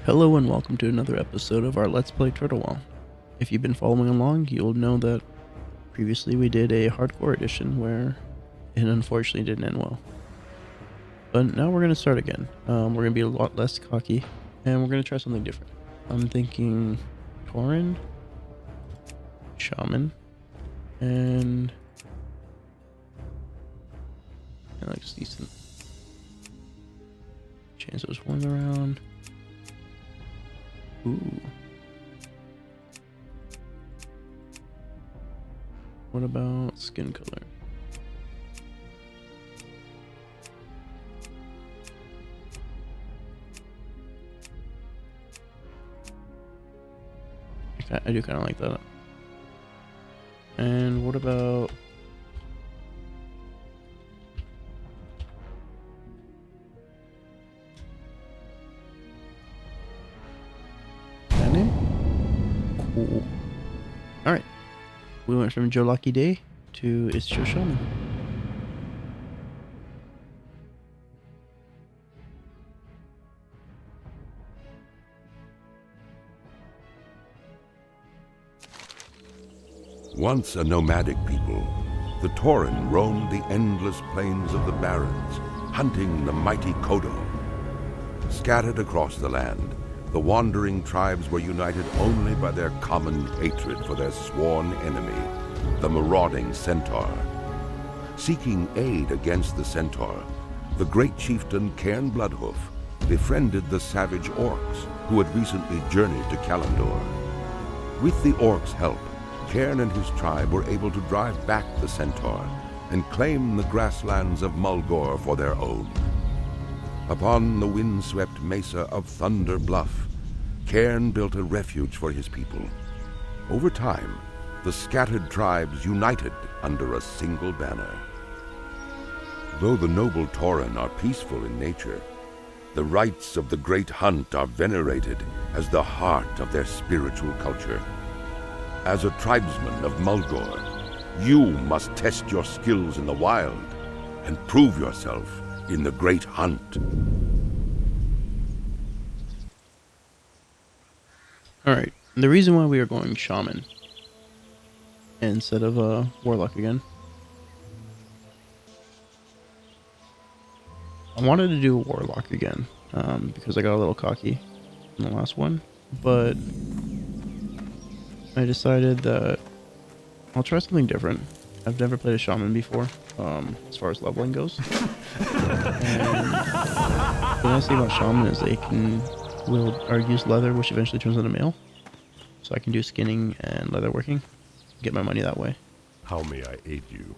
Hello and welcome to another episode of our Let's Play Turtle Well. If you've been following along, you'll know that previously we did a hardcore edition where it unfortunately didn't end well. But now we're going to start again. We're going to be a lot less cocky and we're going to try something different. I'm thinking Tauren, Shaman, and like just decent. Change those horns around. Ooh. What about skin color? I do kind of like that. And what about cool. Alright. We went from Joe Lucky Day to It's Joe Shaman. Once a nomadic people, the Tauren roamed the endless plains of the Barrens, hunting the mighty Kodo. Scattered across the land, the wandering tribes were united only by their common hatred for their sworn enemy, the marauding Centaur. Seeking aid against the Centaur, the great chieftain Cairn Bloodhoof befriended the savage orcs who had recently journeyed to Kalimdor. With the orcs' help, Cairn and his tribe were able to drive back the Centaur and claim the grasslands of Mulgore for their own. Upon the windswept mesa of Thunder Bluff, Cairn built a refuge for his people. Over time, the scattered tribes united under a single banner. Though the noble Tauren are peaceful in nature, the rites of the Great Hunt are venerated as the heart of their spiritual culture. As a tribesman of Mulgore, you must test your skills in the wild and prove yourself in the Great Hunt. Alright, the reason why we are going Shaman instead of Warlock again. I wanted to do Warlock again because I got a little cocky in the last one, but I decided that I'll try something different. I've never played a Shaman before, as far as leveling goes. And the nice thing about Shaman is they can wield or use leather, which eventually turns into mail. So I can do skinning and leather working, get my money that way. How may I aid you?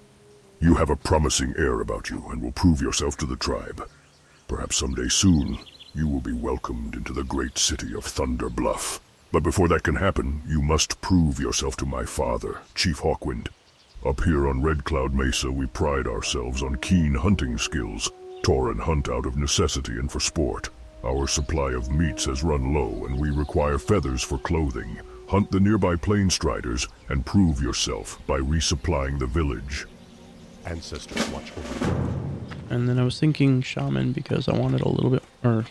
You have a promising air about you and will prove yourself to the tribe. Perhaps someday soon, you will be welcomed into the great city of Thunder Bluff. But before that can happen, you must prove yourself to my father, Chief Hawkwind. Up here on Red Cloud Mesa, we pride ourselves on keen hunting skills. Tauren hunt out of necessity and for sport. Our supply of meats has run low, and we require feathers for clothing. Hunt the nearby plain striders, and prove yourself by resupplying the village. Ancestors watch over you. And then I was thinking Shaman because I wanted a little bit, or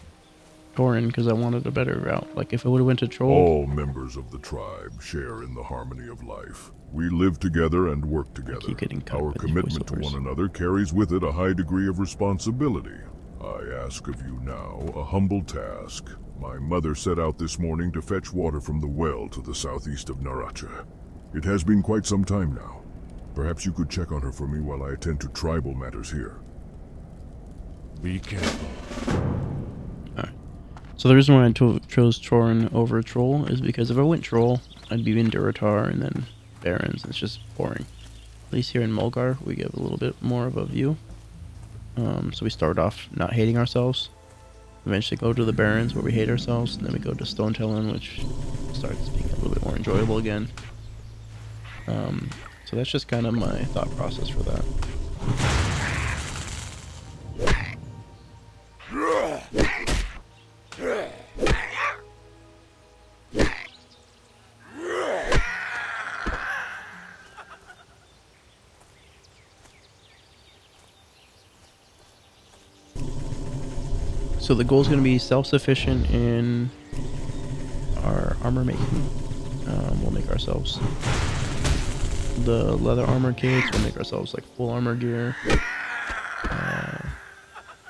Tauren because I wanted a better route. Like if I would have went to Troll. All members of the tribe share in the harmony of life. We live together and work together. keep getting cut Our by these commitment to voiceovers. one another carries with it a high degree of responsibility. I ask of you now a humble task. My mother set out this morning to fetch water from the well to the southeast of Naracha. It has been quite some time now. Perhaps you could check on her for me while I attend to tribal matters here. Be careful. So the reason why I chose Tauren over Troll is because if I went Troll, I'd be in Durotar and then Barrens, and it's just boring. At least here in Mulgar, we get a little bit more of a view. So we start off not hating ourselves, eventually go to the Barrens where we hate ourselves, and then we go to Stonetellan, which starts being a little bit more enjoyable again. So that's just kind of my thought process for that. So the goal is going to be self-sufficient in our armor making. We'll make ourselves the leather armor kits. We'll make ourselves like full armor gear.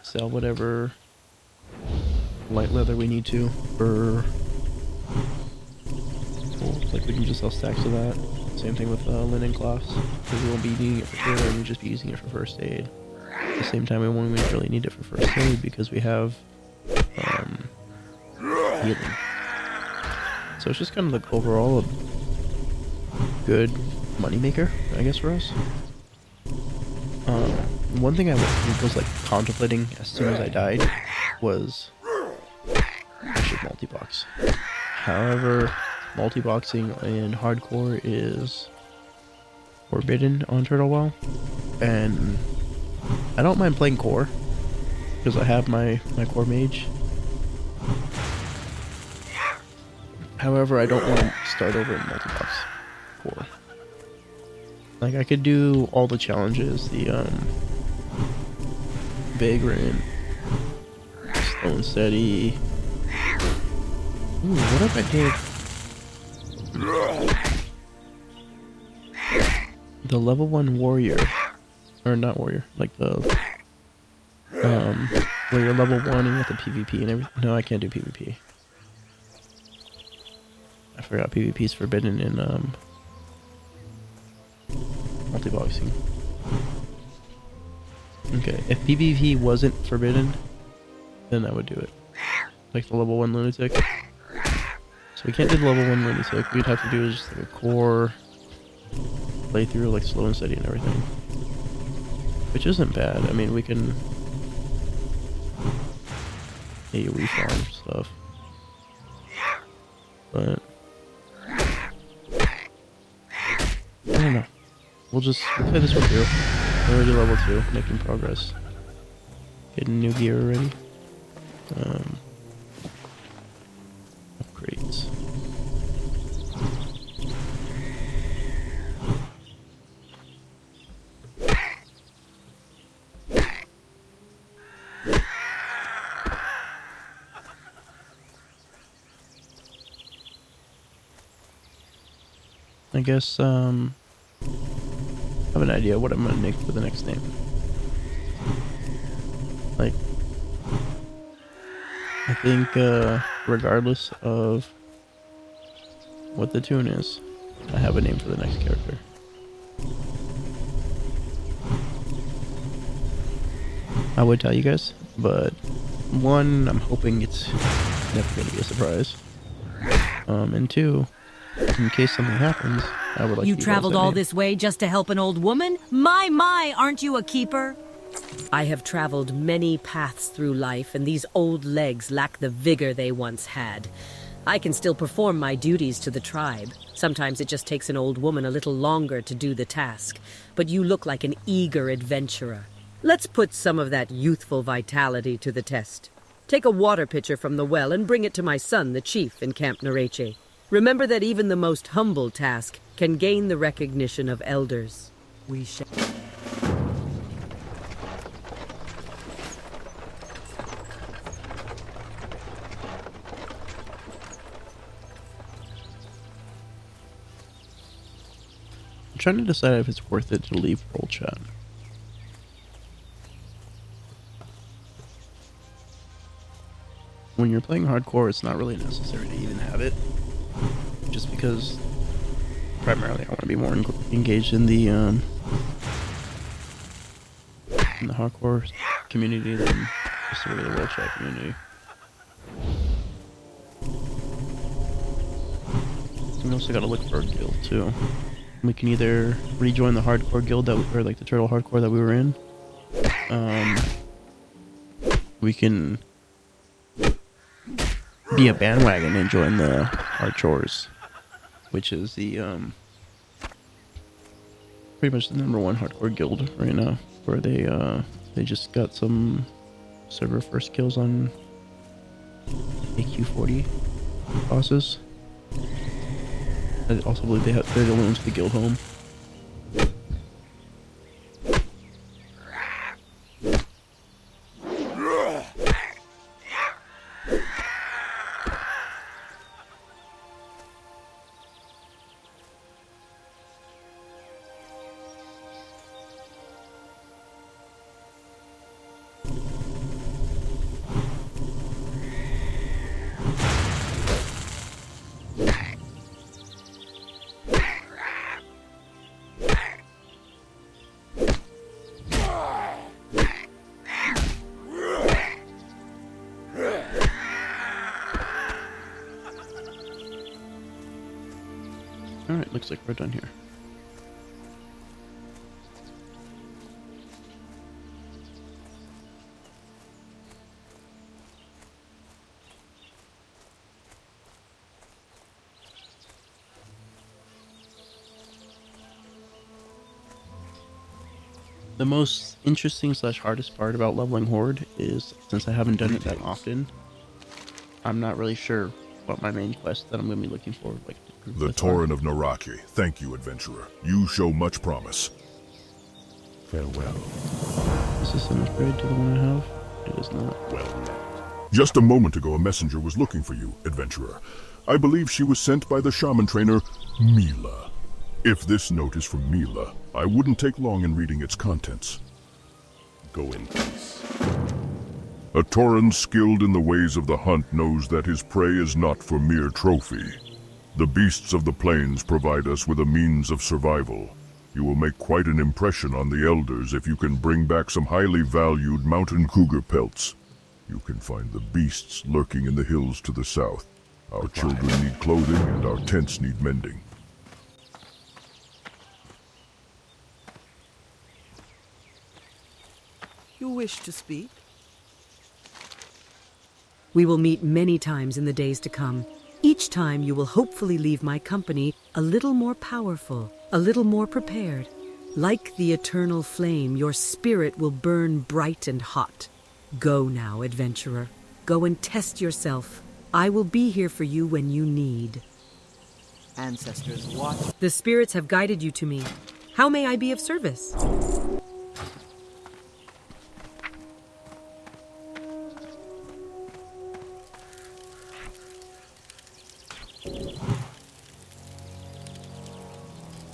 Sell whatever light leather we need to for. Like we can just sell stacks of that. Same thing with linen cloths, because we won't be needing it for tailor, we'll just be using it for first aid. At the same time, we won't really need it for first aid because we have healing. So it's just kind of like overall a good moneymaker, I guess, for us. One thing I was like contemplating as soon as I died was I should multi-box. However, multi-boxing in hardcore is forbidden on Turtle WoW, and I don't mind playing core because I have my core mage. However, I don't want to start over in multi-box core. Like I could do all the challenges, the Vagrant, Slow and Steady. Ooh, what if I did the level 1 warrior, or not warrior, like the where you're level 1 and you have the PvP and everything. No, I can't do PvP. I forgot PvP is forbidden in multi-boxing. Okay, if PvP wasn't forbidden, then I would do it. Like the level 1 lunatic. So we can't do the level 1 lunatic. We'd have to do just like a core playthrough, like slow and steady and everything. Which isn't bad. I mean, we can AoE farm stuff. But I don't know. We'll play this one through. We're already level 2, making progress. Getting new gear already. Upgrades. I guess, I have an idea what I'm gonna nick for the next name. Like, I think, regardless of what the tune is, I have a name for the next character. I would tell you guys, but one, I'm hoping it's never gonna be a surprise. And two, in case something happens, I would like You to traveled all this way just to help an old woman? My, aren't you a keeper? I have traveled many paths through life, and these old legs lack the vigor they once had. I can still perform my duties to the tribe. Sometimes it just takes an old woman a little longer to do the task, but you look like an eager adventurer. Let's put some of that youthful vitality to the test. Take a water pitcher from the well and bring it to my son, the chief, in Camp Nareche. Remember that even the most humble task can gain the recognition of elders. We shall... I'm trying to decide if it's worth it to leave roll chat. When you're playing hardcore, it's not really necessary to even have it. Just because primarily I want to be more engaged in the hardcore community than just the regular world chat community. We also gotta look for a guild too. We can either rejoin the hardcore guild or like the turtle hardcore that we were in. We can be a bandwagon and join the hard chores, which is the pretty much the #1 hardcore guild right now, where they just got some server first kills on AQ40 bosses. I also believe they're the only ones with the guild home. Alright, looks like we're done here. The most interesting / hardest part about leveling Horde is, since I haven't done it that often, I'm not really sure what my main quest that I'm going to be looking for. Like The Tauren of Naraki. Thank you, adventurer. You show much promise. Farewell. Is this an upgrade to the one I have? It is not. Well met. Just a moment ago, a messenger was looking for you, adventurer. I believe she was sent by the shaman trainer, Mila. If this note is from Mila, I wouldn't take long in reading its contents. Go in peace. A Tauren skilled in the ways of the hunt knows that his prey is not for mere trophy. The beasts of the plains provide us with a means of survival. You will make quite an impression on the elders if you can bring back some highly valued mountain cougar pelts. You can find the beasts lurking in the hills to the south. Our children need clothing and our tents need mending. You wish to speak? We will meet many times in the days to come. Each time you will hopefully leave my company a little more powerful, a little more prepared. Like the eternal flame, your spirit will burn bright and hot. Go now, adventurer. Go and test yourself. I will be here for you when you need. Ancestors watch. The spirits have guided you to me. How may I be of service?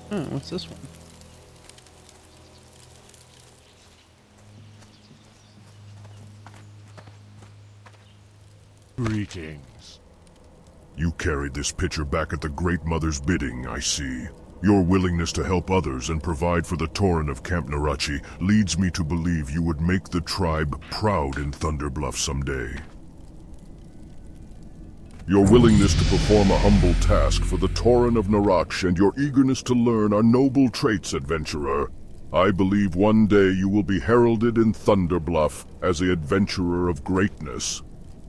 Oh, what's this one? Greetings. You carried this pitcher back at the Great Mother's bidding, I see. Your willingness to help others and provide for the Tauren of Camp Narachi leads me to believe you would make the tribe proud in Thunderbluff someday. Your willingness to perform a humble task for the Tauren of Narach and your eagerness to learn are noble traits, adventurer. I believe one day you will be heralded in Thunderbluff as the adventurer of greatness.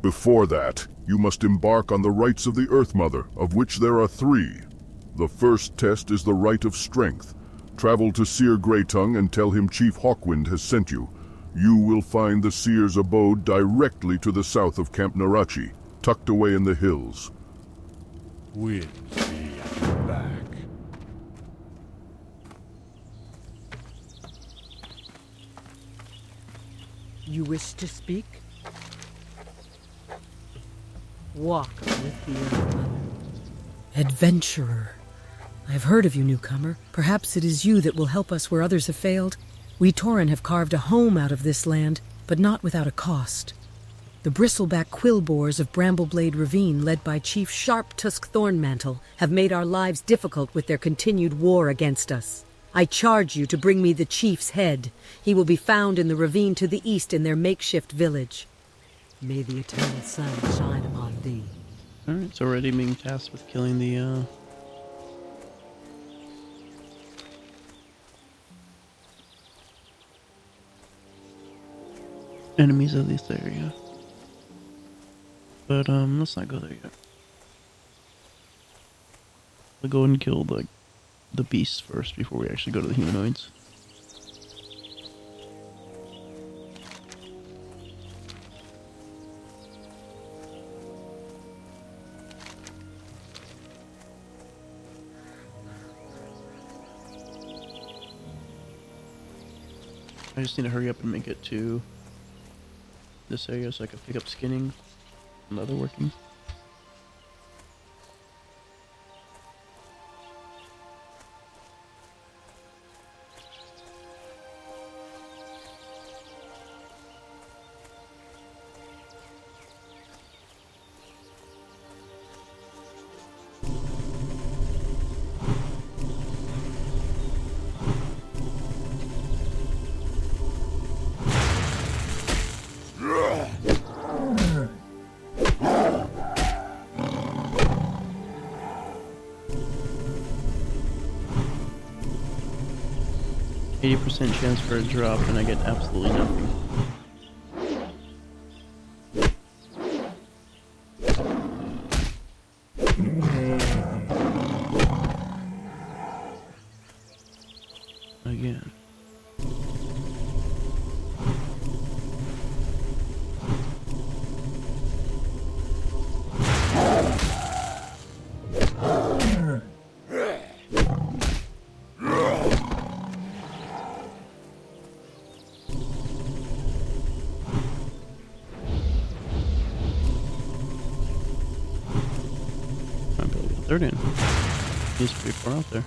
Before that, you must embark on the rites of the Earth Mother, of which there are 3. The first test is the Rite of Strength. Travel to Seer Greytongue and tell him Chief Hawkwind has sent you. You will find the Seer's abode directly to the south of Camp Narachi, tucked away in the hills. Winds be at your back. You wish to speak? Walk with the Earth Mother. Adventurer. I've heard of you, newcomer. Perhaps it is you that will help us where others have failed. We Tauren have carved a home out of this land, but not without a cost. The bristleback quill boars of Brambleblade Ravine, led by Chief Sharp-Tusk Thornmantle, have made our lives difficult with their continued war against us. I charge you to bring me the chief's head. He will be found in the ravine to the east in their makeshift village. May the eternal sun shine upon thee. Alright, so already being tasked with killing the, enemies of this area. But, let's not go there yet. We'll go and kill the beasts first before we actually go to the humanoids. I just need to hurry up and make it to this area so I can pick up skinning and leatherworking. 80% chance for a drop, and I get absolutely nothing. Again. Might be able to get third in. He's pretty far out there.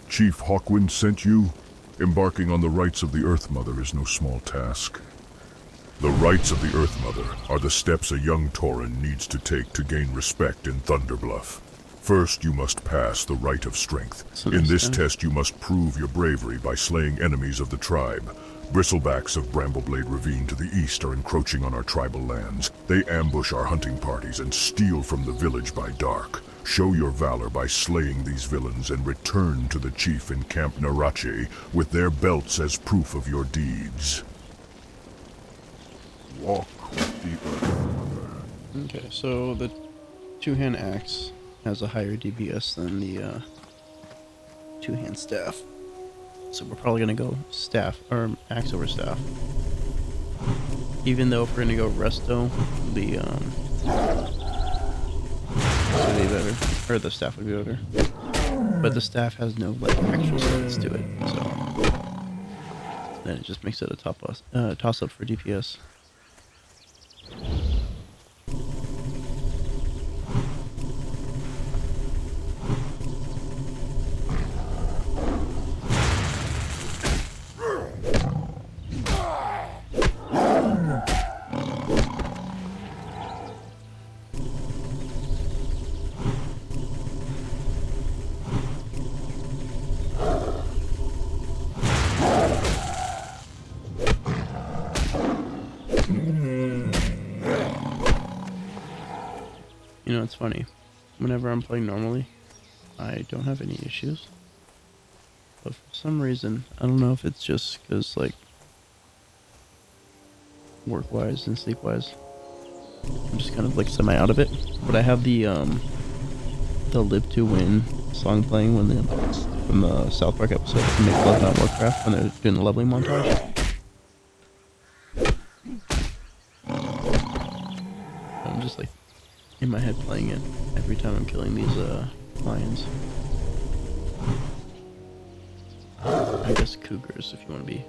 Chief Hawkwind sent you? Embarking on the rites of the Earth Mother is no small task. The rites of the Earth Mother are the steps a young Tauren needs to take to gain respect in Thunderbluff. First, you must pass the Rite of Strength. In this test, you must prove your bravery by slaying enemies of the tribe. Bristlebacks of Brambleblade Ravine to the east are encroaching on our tribal lands. They ambush our hunting parties and steal from the village by dark. Show your valor by slaying these villains and return to the chief in Camp Narache with their belts as proof of your deeds. Walk with the Earth Mother. Okay, so the two-hand axe has a higher DPS than the two-hand staff. So we're probably gonna go staff or axe over staff. Even though if we're gonna go resto, the would be better, or the staff would be better. But the staff has no like actual stats to it, so then it just makes it a toss up for DPS. You know, it's funny. Whenever I'm playing normally, I don't have any issues. But for some reason, I don't know if it's just because, like, work-wise and sleep-wise, I'm just kind of, like, semi-out of it. But I have the Live to Win song playing when from the South Park episode of Make Love Not Warcraft when they're doing the leveling montage. I'm just, like, in my head playing it every time I'm killing these lions. I guess cougars if you want to be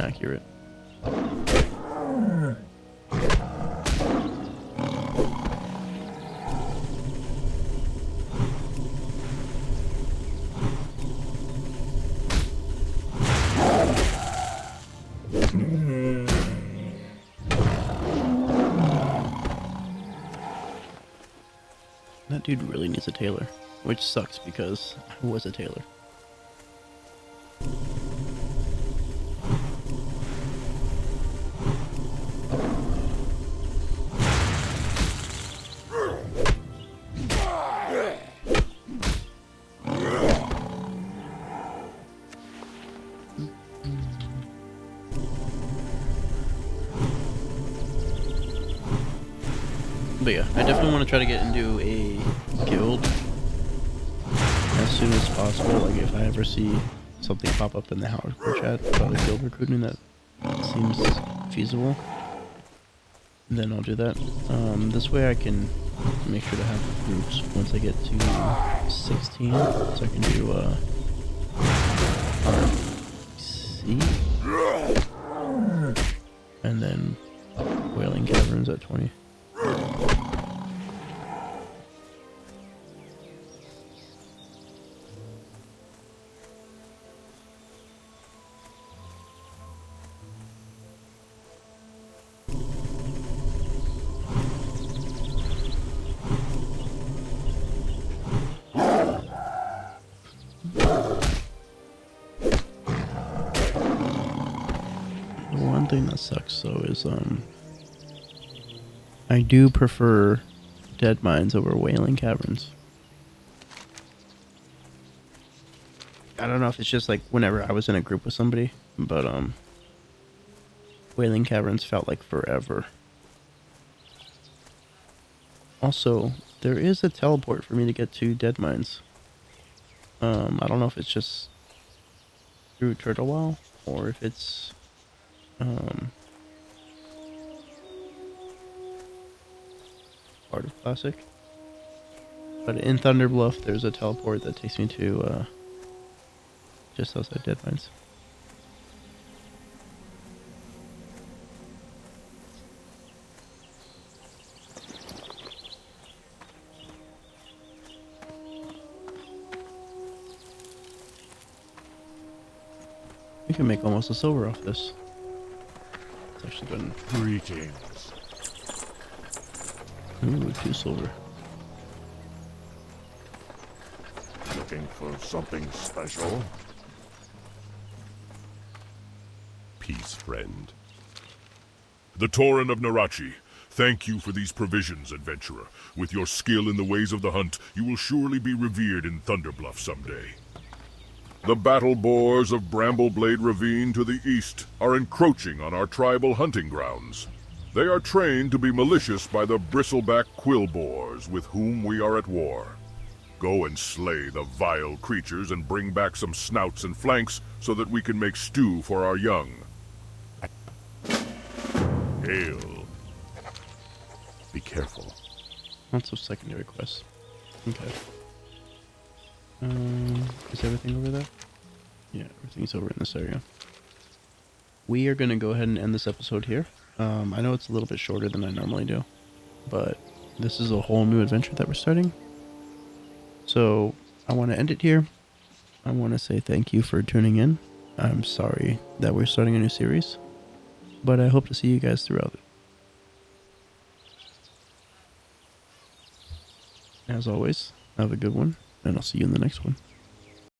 accurate. That dude really needs a tailor, which sucks because I was a tailor. But yeah, I definitely want to try to get into a guild as soon as possible. Like if I ever see something pop up in the hardcore chat about a guild recruiting that seems feasible, then I'll do that. This way I can make sure to have groups once I get to 16, so I can do RC, and then Wailing Caverns at 20. one thing that sucks though is I do prefer dead mines over whaling caverns. I don't know if it's just like whenever I was in a group with somebody, but whaling caverns felt like forever. Also, there is a teleport for me to get to dead mines. I don't know if it's just through Turtle Well or if it's part of Classic. But in Thunder Bluff, there's a teleport that takes me to just outside dead mines. We can make almost a silver off this. It's actually been... Greetings. Ooh, 2 silver. Looking for something special? Peace, friend. The Tauren of Narachi, thank you for these provisions, adventurer. With your skill in the ways of the hunt, you will surely be revered in Thunderbluff someday. The battle boars of Brambleblade Ravine to the east are encroaching on our tribal hunting grounds. They are trained to be malicious by the bristleback quill boars with whom we are at war. Go and slay the vile creatures and bring back some snouts and flanks so that we can make stew for our young. Hail. Be careful. Lots of secondary quests. Okay. Is everything over there? Yeah, everything's over in this area. We are going to go ahead and end this episode here. I know it's a little bit shorter than I normally do, but this is a whole new adventure that we're starting. So I want to end it here. I want to say thank you for tuning in. I'm sorry that we're starting a new series, but I hope to see you guys throughout it. As always, have a good one, and I'll see you in the next one.